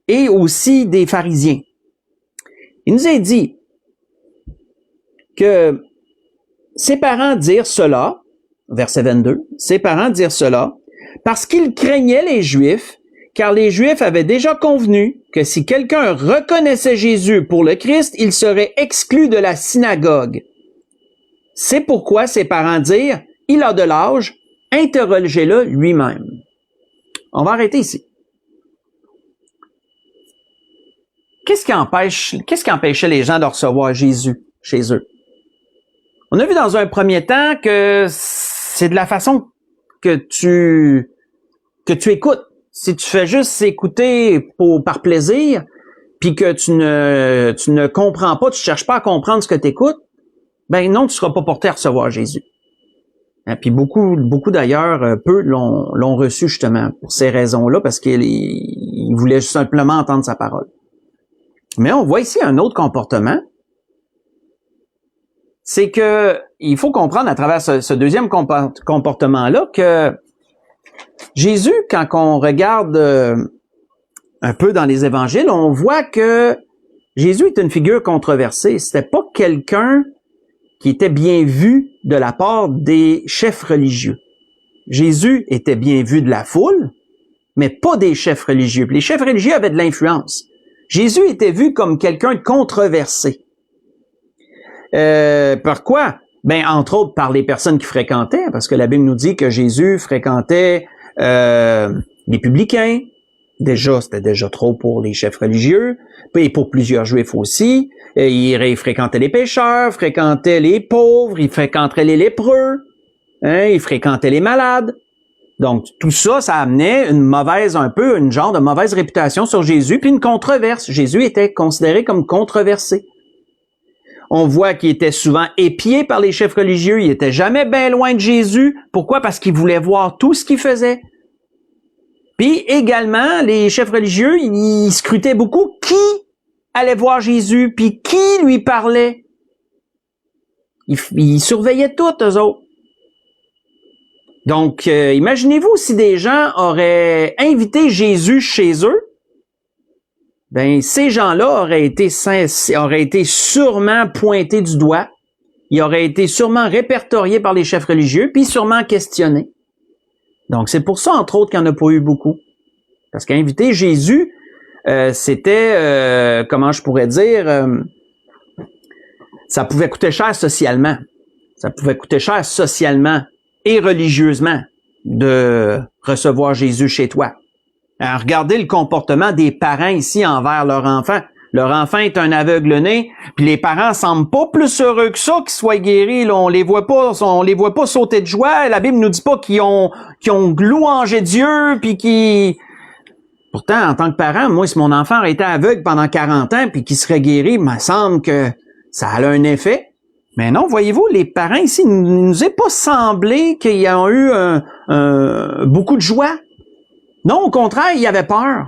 et aussi des pharisiens. Il nous a dit que ses parents dirent cela, verset 22, ses parents dirent cela parce qu'ils craignaient les Juifs, car les Juifs avaient déjà convenu que si quelqu'un reconnaissait Jésus pour le Christ, il serait exclu de la synagogue. C'est pourquoi ses parents dirent, il a de l'âge, interrogez-le lui-même. On va arrêter ici. Qu'est-ce qui empêchait les gens de recevoir Jésus chez eux? On a vu dans un premier temps que c'est de la façon que tu écoutes. Si tu fais juste écouter par plaisir, puis que tu ne comprends pas, tu cherches pas à comprendre ce que tu écoutes, ben non, tu seras pas porté à recevoir Jésus. Puis beaucoup d'ailleurs, peu l'ont reçu justement pour ces raisons-là, parce qu'ils voulaient simplement entendre sa parole. Mais on voit ici un autre comportement. C'est que il faut comprendre à travers ce deuxième comportement-là que Jésus, quand on regarde un peu dans les évangiles, on voit que Jésus est une figure controversée. C'était pas quelqu'un qui était bien vu de la part des chefs religieux. Jésus était bien vu de la foule, mais pas des chefs religieux. Les chefs religieux avaient de l'influence. Jésus était vu comme quelqu'un de controversé. Par quoi? Ben, entre autres, par les personnes qui fréquentaient, parce que la Bible nous dit que Jésus fréquentait les publicains. C'était déjà trop pour les chefs religieux, et pour plusieurs Juifs aussi. Il fréquentait les pécheurs, fréquentait les pauvres, il fréquentait les lépreux, il fréquentait les malades. Donc, tout ça, ça amenait une genre de mauvaise réputation sur Jésus, puis une controverse. Jésus était considéré comme controversé. On voit qu'il était souvent épié par les chefs religieux, il était jamais bien loin de Jésus. Pourquoi? Parce qu'il voulait voir tout ce qu'il faisait. Puis également, les chefs religieux, ils scrutaient beaucoup qui allait voir Jésus, puis qui lui parlait. Ils surveillaient tout, eux autres. Donc, imaginez-vous si des gens auraient invité Jésus chez eux, ben ces gens-là auraient été sûrement pointés du doigt, ils auraient été sûrement répertoriés par les chefs religieux, puis sûrement questionnés. Donc, c'est pour ça, entre autres, qu'il n'y en a pas eu beaucoup. Parce qu'inviter Jésus, c'était, comment je pourrais dire, ça pouvait coûter cher socialement. Ça pouvait coûter cher socialement et religieusement de recevoir Jésus chez toi. Alors, regardez le comportement des parents ici envers leur enfant. Leur enfant est un aveugle-né, puis les parents semblent pas plus heureux que ça qu'ils soient guéris. Là, on les voit pas sauter de joie. La Bible nous dit pas qu'ils ont louangé Dieu, puis qu'ils... Pourtant, en tant que parent, moi, si mon enfant aurait été aveugle pendant 40 ans, puis qu'il serait guéri, il me semble que ça a un effet. Mais non, voyez-vous, les parents ici, il ne nous est pas semblé qu'ils ont eu beaucoup de joie. Non, au contraire, il y avait peur.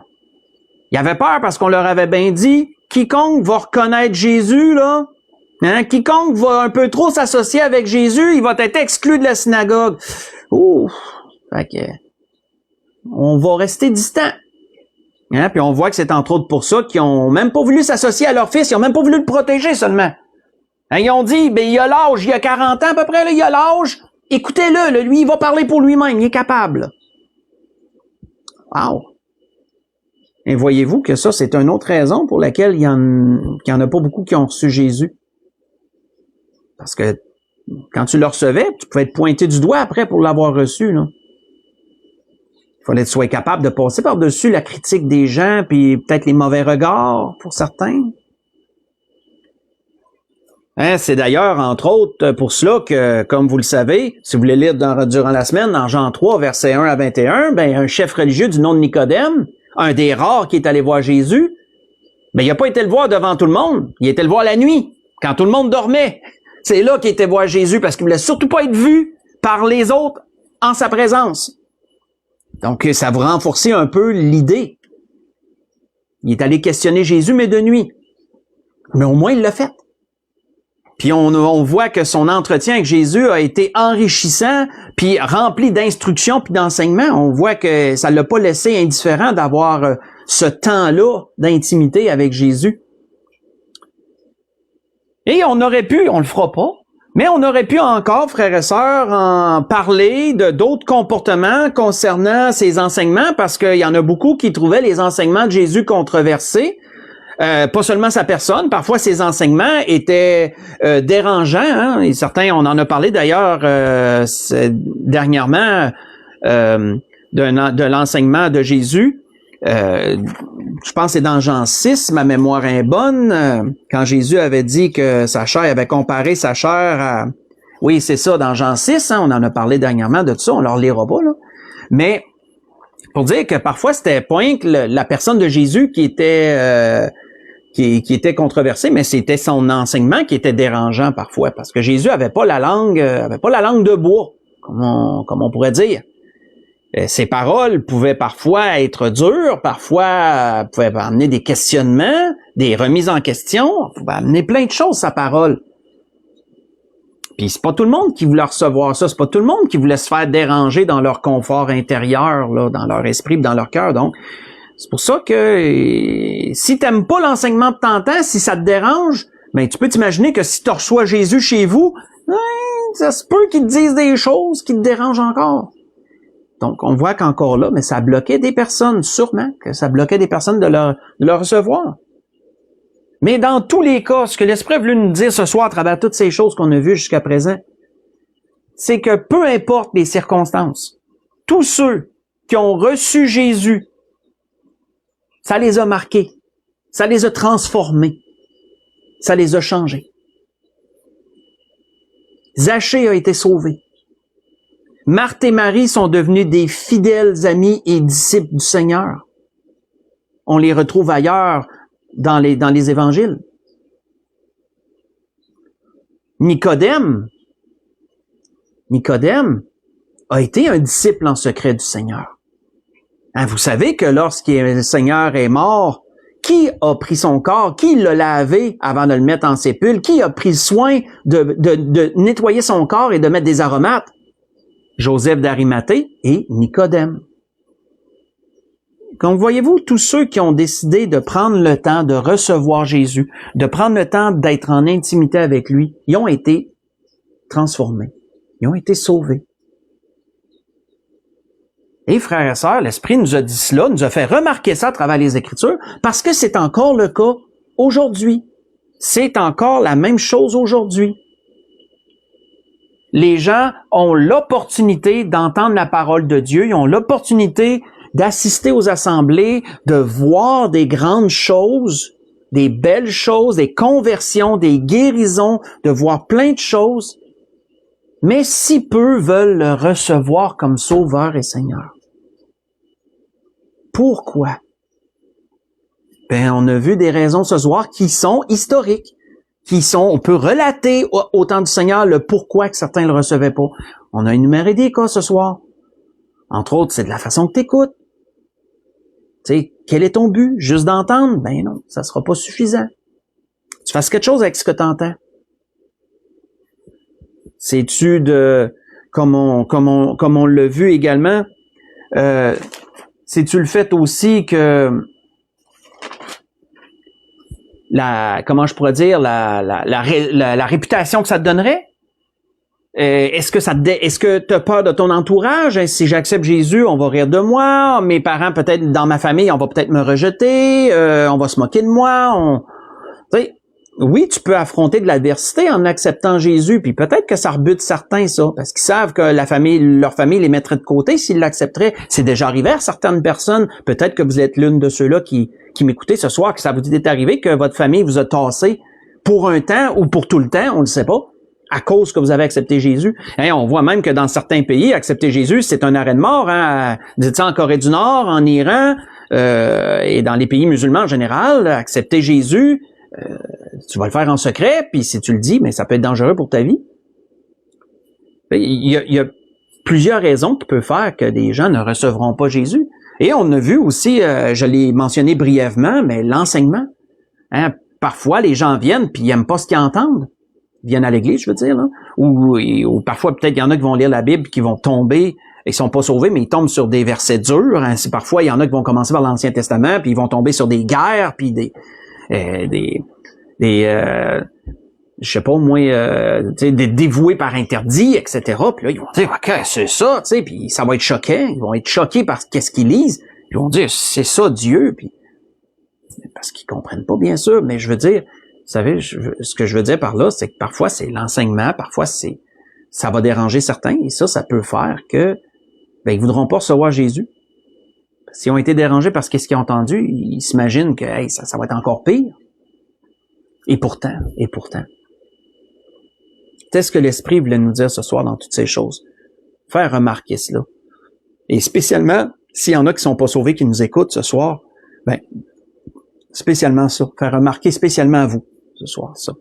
Il y avait peur parce qu'on leur avait bien dit, quiconque va reconnaître Jésus, là, quiconque va un peu trop s'associer avec Jésus, il va être exclu de la synagogue. Ouf, fait que, on va rester distant. Puis on voit que c'est entre autres pour ça qu'ils ont même pas voulu s'associer à leur fils, ils ont même pas voulu le protéger seulement. Ils ont dit, ben il a l'âge, il a 40 ans à peu près, là, il a l'âge, écoutez-le, là, lui, il va parler pour lui-même, il est capable. Wow! Et voyez-vous que ça, c'est une autre raison pour laquelle il y en a pas beaucoup qui ont reçu Jésus. Parce que quand tu le recevais, tu pouvais te pointer du doigt après pour l'avoir reçu, là. Il fallait que tu sois capable de passer par-dessus la critique des gens, puis peut-être les mauvais regards pour certains. C'est d'ailleurs, entre autres, pour cela que, comme vous le savez, si vous voulez lire durant la semaine, dans Jean 3, versets 1 à 21, ben, un chef religieux du nom de Nicodème, un des rares qui est allé voir Jésus, ben, il n'a pas été le voir devant tout le monde. Il était le voir la nuit, quand tout le monde dormait. C'est là qu'il était voir Jésus, parce qu'il voulait surtout pas être vu par les autres en sa présence. Donc, ça vous renforçait un peu l'idée. Il est allé questionner Jésus, mais de nuit. Mais au moins, il l'a fait. Puis on voit que son entretien avec Jésus a été enrichissant, puis rempli d'instructions puis d'enseignements. On voit que ça l'a pas laissé indifférent d'avoir ce temps-là d'intimité avec Jésus. Et on aurait pu, on le fera pas, mais on aurait pu encore, frères et sœurs, en parler de d'autres comportements concernant ces enseignements, parce qu'il y en a beaucoup qui trouvaient les enseignements de Jésus controversés. Pas seulement sa personne, parfois ses enseignements étaient dérangeants. Et certains, on en a parlé d'ailleurs dernièrement de l'enseignement de Jésus. Je pense que c'est dans Jean 6, ma mémoire est bonne, quand Jésus avait dit que sa chair avait comparé sa chair à... Oui, c'est ça, dans Jean 6, on en a parlé dernièrement de tout ça, on ne le relira pas, là. Mais pour dire que parfois, c'était point que la personne de Jésus qui était controversée, mais c'était son enseignement qui était dérangeant parfois, parce que Jésus avait pas la langue de bois, comme on pourrait dire. Ses paroles pouvaient parfois être dures, parfois pouvaient amener des questionnements, des remises en question, pouvait amener plein de choses, sa parole. Puis c'est pas tout le monde qui voulait recevoir ça, c'est pas tout le monde qui voulait se faire déranger dans leur confort intérieur, là, dans leur esprit, dans leur cœur. Donc, c'est pour ça que si t'aimes pas l'enseignement de ton temps, si ça te dérange, ben tu peux t'imaginer que si tu reçois Jésus chez vous, ça se peut qu'il te dise des choses qui te dérangent encore. Donc, on voit qu'encore là, mais ça bloquait des personnes, sûrement, que ça bloquait des personnes de le recevoir. Mais dans tous les cas, ce que l'Esprit a voulu nous dire ce soir à travers toutes ces choses qu'on a vues jusqu'à présent, c'est que peu importe les circonstances, tous ceux qui ont reçu Jésus, ça les a marqués, ça les a transformés, ça les a changés. Zachée a été sauvé. Marthe et Marie sont devenus des fidèles amis et disciples du Seigneur. On les retrouve ailleurs dans les évangiles. Nicodème a été un disciple en secret du Seigneur. Vous savez que lorsque le Seigneur est mort, qui a pris son corps? Qui l'a lavé avant de le mettre en sépulcre? Qui a pris soin de nettoyer son corps et de mettre des aromates? Joseph d'Arimathée et Nicodème. Donc, voyez-vous, tous ceux qui ont décidé de prendre le temps de recevoir Jésus, de prendre le temps d'être en intimité avec lui, ils ont été transformés. Ils ont été sauvés. Et frères et sœurs, l'Esprit nous a dit cela, nous a fait remarquer ça à travers les Écritures, parce que c'est encore le cas aujourd'hui. c'est encore la même chose aujourd'hui. Les gens ont l'opportunité d'entendre la parole de Dieu, ils ont l'opportunité d'assister aux assemblées, de voir des grandes choses, des belles choses, des conversions, des guérisons, de voir plein de choses, mais si peu veulent le recevoir comme Sauveur et Seigneur. Pourquoi? Ben, on a vu des raisons ce soir qui sont historiques, on peut relater au temps du Seigneur le pourquoi que certains le recevaient pas. On a énuméré des cas ce soir. Entre autres, c'est de la façon que t'écoutes. Tu sais, quel est ton but? Juste d'entendre? Ben non, ça sera pas suffisant. Tu fasses quelque chose avec ce que tu entends. C'est-tu de, comme on l'a vu également, c'est-tu le fait aussi que comment je pourrais dire, la réputation que ça te donnerait? Est-ce que tu as peur de ton entourage? Si j'accepte Jésus, on va rire de moi. Mes parents, peut-être dans ma famille, on va peut-être me rejeter. On va se moquer de moi. Oui, tu peux affronter de l'adversité en acceptant Jésus, puis peut-être que ça rebute certains, ça, parce qu'ils savent que leur famille les mettrait de côté s'ils l'accepteraient. C'est déjà arrivé à certaines personnes. Peut-être que vous êtes l'une de ceux-là qui m'écoutez ce soir, que ça vous est arrivé que votre famille vous a tassé pour un temps ou pour tout le temps, on ne le sait pas, à cause que vous avez accepté Jésus. Hein, on voit même que dans certains pays, accepter Jésus, c'est un arrêt de mort. Hein? Dites-ça en Corée du Nord, en Iran, et dans les pays musulmans en général, accepter Jésus, tu vas le faire en secret, puis si tu le dis, mais ça peut être dangereux pour ta vie. Il y a plusieurs raisons qui peuvent faire que des gens ne recevront pas Jésus. Et on a vu aussi, je l'ai mentionné brièvement, mais l'enseignement. Hein, parfois, les gens viennent puis ils n'aiment pas ce qu'ils entendent. Ils viennent à l'église, je veux dire, là. Ou parfois, peut-être, il y en a qui vont lire la Bible, qui vont tomber, ils sont pas sauvés, mais ils tombent sur des versets durs. Hein. Parfois, il y en a qui vont commencer par l'Ancien Testament, puis ils vont tomber sur des guerres, puis je sais pas moi, des dévoués par interdit, etc. Puis là, ils vont dire, OK, c'est ça, tu sais, puis ça va être choquant. Ils vont être choqués par qu'est-ce qu'ils lisent. Ils vont dire, c'est ça Dieu, puis parce qu'ils comprennent pas, bien sûr, mais je veux dire, vous savez, ce que je veux dire par là, c'est que parfois c'est l'enseignement, parfois ça va déranger certains, et ça peut faire que ils voudront pas recevoir Jésus. S'ils ont été dérangés par ce qu'ils ont entendu, ils s'imaginent que ça va être encore pire. Et pourtant. Qu'est-ce que l'Esprit voulait nous dire ce soir dans toutes ces choses? Faire remarquer cela. Et spécialement, s'il y en a qui sont pas sauvés, qui nous écoutent ce soir, spécialement ça. Faire remarquer spécialement à vous ce soir, ça.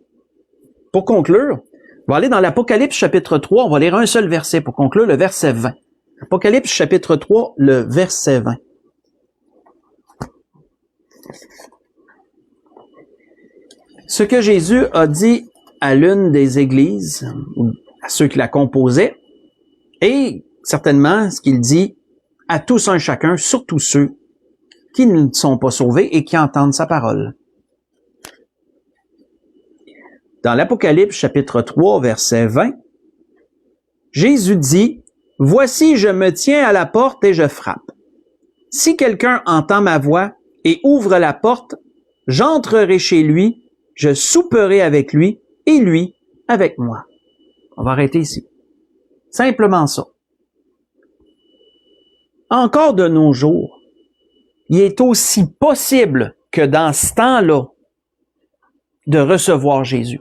Pour conclure, on va aller dans l'Apocalypse chapitre 3, on va lire un seul verset pour conclure, le verset 20. Apocalypse chapitre 3, le verset 20. Ce que Jésus a dit à l'une des églises, ou à ceux qui la composaient, et certainement ce qu'il dit à tous un chacun, surtout ceux qui ne sont pas sauvés et qui entendent sa parole. Dans l'Apocalypse chapitre 3, verset 20, Jésus dit, « Voici, je me tiens à la porte et je frappe. Si quelqu'un entend ma voix et ouvre la porte, j'entrerai chez lui, je souperai avec lui et lui avec moi. » On va arrêter ici. Simplement ça. Encore de nos jours, il est aussi possible que dans ce temps-là, de recevoir Jésus.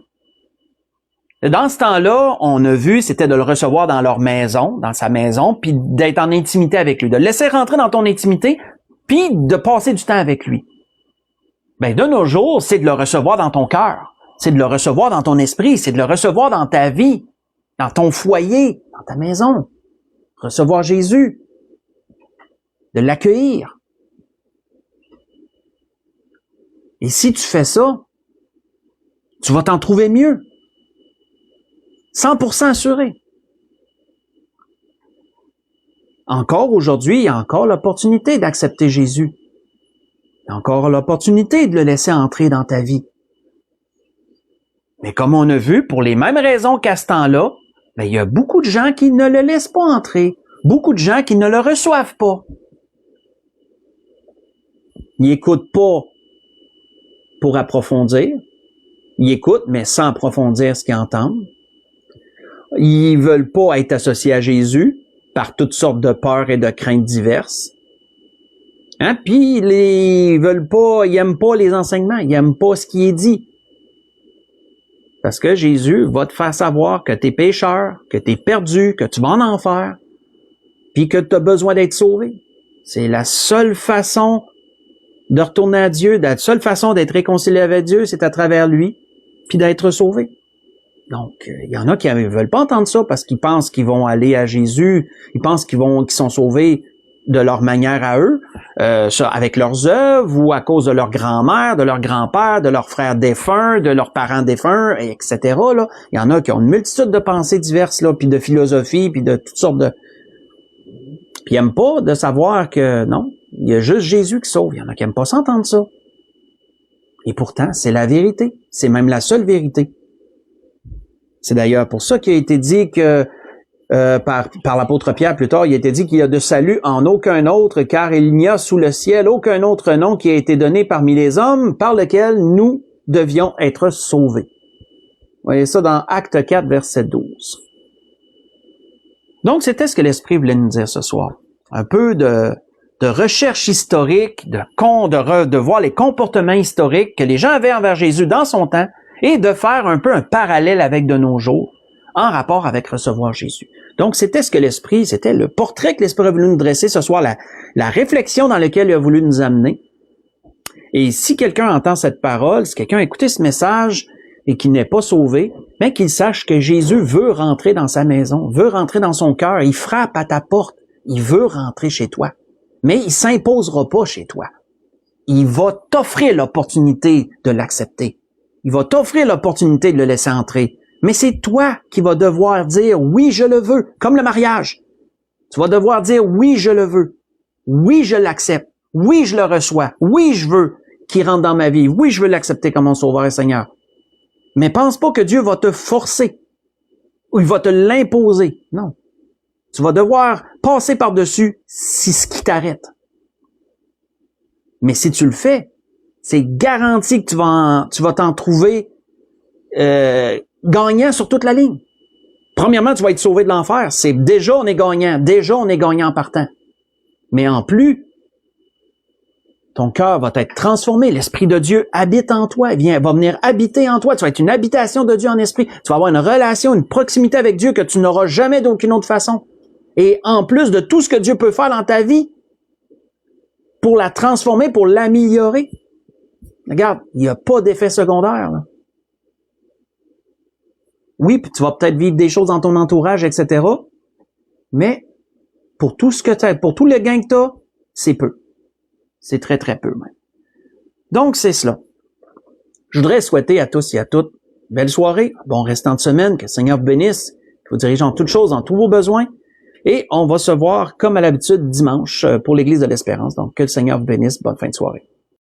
Dans ce temps-là, on a vu, c'était de le recevoir dans leur maison, dans sa maison, puis d'être en intimité avec lui, de le laisser rentrer dans ton intimité, puis de passer du temps avec lui. De nos jours, c'est de le recevoir dans ton cœur, c'est de le recevoir dans ton esprit, c'est de le recevoir dans ta vie, dans ton foyer, dans ta maison. Recevoir Jésus, de l'accueillir. Et si tu fais ça, tu vas t'en trouver mieux. 100% assuré. Encore aujourd'hui, il y a encore l'opportunité d'accepter Jésus. Il y a encore l'opportunité de le laisser entrer dans ta vie. Mais comme on a vu, pour les mêmes raisons qu'à ce temps-là, il y a beaucoup de gens qui ne le laissent pas entrer. Beaucoup de gens qui ne le reçoivent pas. Ils n'écoutent pas pour approfondir. Ils écoutent, mais sans approfondir ce qu'ils entendent. Ils veulent pas être associés à Jésus par toutes sortes de peurs et de craintes diverses. Hein? Puis ils aiment pas les enseignements, ils aiment pas ce qui est dit. Parce que Jésus va te faire savoir que tu es pécheur, que tu es perdu, que tu vas en enfer, puis que tu as besoin d'être sauvé. C'est la seule façon de retourner à Dieu, la seule façon d'être réconcilié avec Dieu, c'est à travers lui, puis d'être sauvé. Donc, il y en a qui ne veulent pas entendre ça parce qu'ils pensent qu'ils vont aller à Jésus, ils pensent qu'ils sont sauvés de leur manière à eux, avec leurs œuvres ou à cause de leur grand-mère, de leur grand-père, de leurs frères défunts, de leurs parents défunts, etc. Là. Il y en a qui ont une multitude de pensées diverses, là, puis de philosophies, puis de toutes sortes de... Puis ils n'aiment pas de savoir que non, il y a juste Jésus qui sauve. Il y en a qui n'aiment pas s'entendre ça. Et pourtant, c'est la vérité. C'est même la seule vérité. C'est d'ailleurs pour ça qu'il a été dit que par l'apôtre Pierre plus tard, il a été dit qu'il y a de salut en aucun autre, car il n'y a sous le ciel aucun autre nom qui a été donné parmi les hommes par lequel nous devions être sauvés. Vous voyez ça dans Acte 4, verset 12. Donc, c'était ce que l'Esprit voulait nous dire ce soir. Un peu de recherche historique, de voir les comportements historiques que les gens avaient envers Jésus dans son temps et de faire un peu un parallèle avec de nos jours en rapport avec recevoir Jésus. Donc, c'était c'était le portrait que l'Esprit a voulu nous dresser ce soir, la réflexion dans laquelle il a voulu nous amener. Et si quelqu'un entend cette parole, si quelqu'un a écouté ce message et qui n'est pas sauvé, bien qu'il sache que Jésus veut rentrer dans sa maison, veut rentrer dans son cœur, il frappe à ta porte, il veut rentrer chez toi. Mais il s'imposera pas chez toi. Il va t'offrir l'opportunité de l'accepter. Il va t'offrir l'opportunité de le laisser entrer. Mais c'est toi qui vas devoir dire « oui, je le veux », comme le mariage. Tu vas devoir dire « oui, je le veux »,« oui, je l'accepte »,« oui, je le reçois »,« oui, je veux qu'il rentre dans ma vie »,« oui, je veux l'accepter comme mon Sauveur et Seigneur ». Mais pense pas que Dieu va te forcer ou il va te l'imposer. Non. Tu vas devoir passer par-dessus si ce qui t'arrête. Mais si tu le fais, c'est garanti que tu vas t'en trouver gagnant sur toute la ligne. Premièrement, tu vas être sauvé de l'enfer. Déjà on est gagnant en partant. Mais en plus, ton cœur va être transformé. L'Esprit de Dieu habite en toi. Va venir habiter en toi. Tu vas être une habitation de Dieu en esprit. Tu vas avoir une relation, une proximité avec Dieu que tu n'auras jamais d'aucune autre façon. Et en plus de tout ce que Dieu peut faire dans ta vie, pour la transformer, pour l'améliorer, regarde, il n'y a pas d'effet secondaire, là. Oui, puis tu vas peut-être vivre des choses dans ton entourage, etc. Mais pour tout ce que tu as, pour tout le gain que tu as, c'est peu. C'est très, très peu même. Donc, c'est cela. Je voudrais souhaiter à tous et à toutes belle soirée, bon restant de semaine, que le Seigneur vous bénisse, qu'il vous dirige en toutes choses, dans tous vos besoins. Et on va se voir, comme à l'habitude, dimanche pour l'Église de l'Espérance. Donc, que le Seigneur vous bénisse. Bonne fin de soirée.